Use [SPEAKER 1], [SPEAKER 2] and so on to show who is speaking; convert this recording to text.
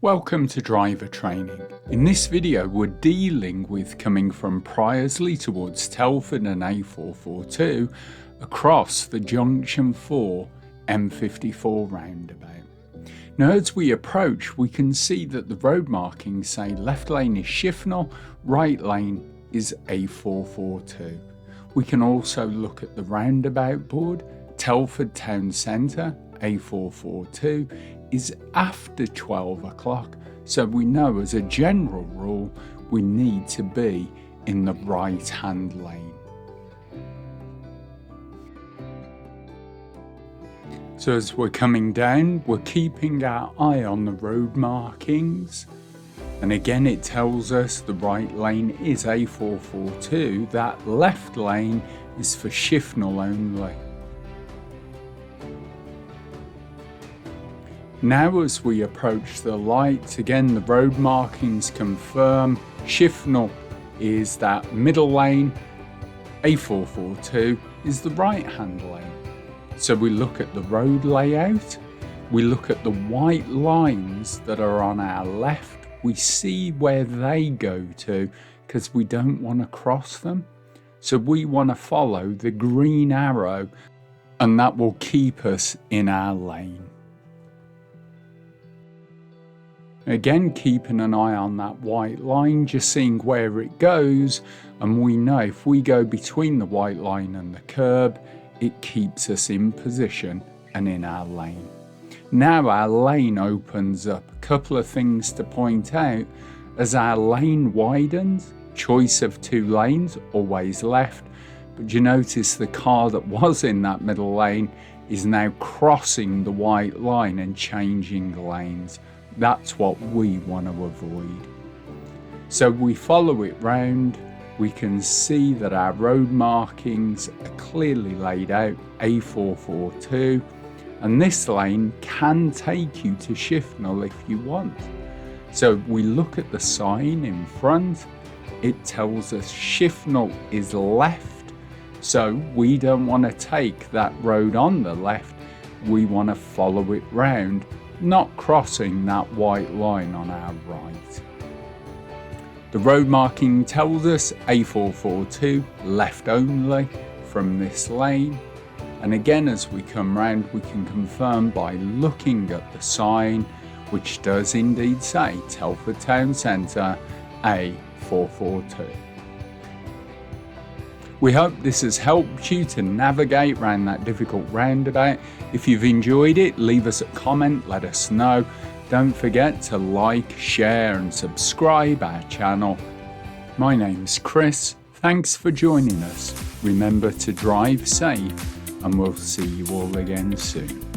[SPEAKER 1] Welcome to Driver Training. In this video we're dealing with coming from Priorslee towards Telford and A442 across the Junction 4 M54 roundabout. Now as we approach we can see that the road markings say left lane is Shifnal, right lane is A442. We can also look at the roundabout board. Telford Town Centre, A442, is after 12 o'clock, so we know as a general rule we need to be in the right hand lane. So as we're coming down, we're keeping our eye on the road markings, and again it tells us the right lane is A442, that left lane is for Shifnal only. Now as we approach the lights, again the road markings confirm Shifnal is that middle lane, A442 is the right hand lane. So we look at the road layout, we look at the white lines that are on our left, we see where they go to because we don't want to cross them. So we want to follow the green arrow and that will keep us in our lane. Again, keeping an eye on that white line, just seeing where it goes, and we know if we go between the white line and the curb, it keeps us in position and in our lane. Now our lane opens up. A couple of things to point out. As our lane widens, choice of two lanes, always left, but you notice the car that was in that middle lane is now crossing the white line and changing lanes. That's what we want to avoid. So we follow it round, we can see that our road markings are clearly laid out, A442, and this lane can take you to Shifnal if you want. So we look at the sign in front, it tells us Shifnal is left, so we don't want to take that road on the left, we want to follow it round, not crossing that white line on our right. The road marking tells us A442 left only from this lane, and again as we come round we can confirm by looking at the sign, which does indeed say Telford Town Centre A442. We hope this has helped you to navigate around that difficult roundabout. If you've enjoyed it, leave us a comment, let us know. Don't forget to like, share and subscribe our channel. My name's Chris, thanks for joining us. Remember to drive safe and we'll see you all again soon.